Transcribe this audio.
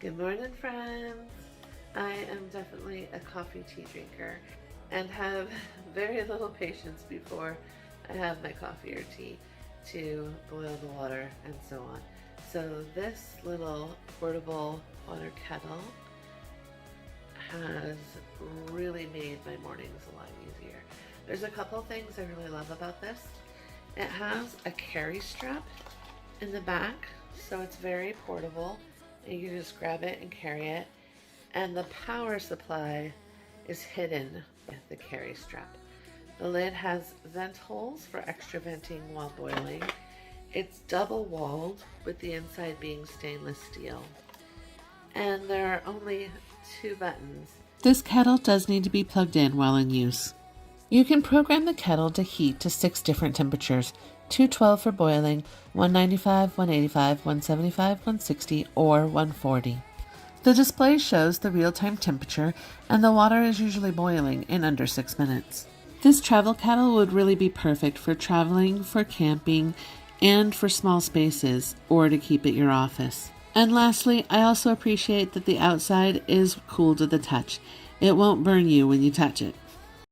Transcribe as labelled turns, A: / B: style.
A: Good morning, friends. I am definitely a coffee tea drinker and have very little patience before I have my coffee or tea to boil the water and so on. So this little portable water kettle has really made my mornings a lot easier. There's a couple things I really love about this. It has a carry strap in the back, so it's very portable. And you can just grab it and carry it. And the power supply is hidden with the carry strap. The lid has vent holes for extra venting while boiling. It's double walled with the inside being stainless steel. And there are only 2 buttons. This kettle does need to be plugged in while in use. You can program the kettle to heat to 6 different temperatures, 212 for boiling, 195, 185, 175, 160, or 140. The display shows the real-time temperature, and the water is usually boiling in under 6 minutes. This travel kettle would really be perfect for traveling, for camping, and for small spaces, or to keep at your office. And lastly, I also appreciate that the outside is cool to the touch. It won't burn you when you touch it.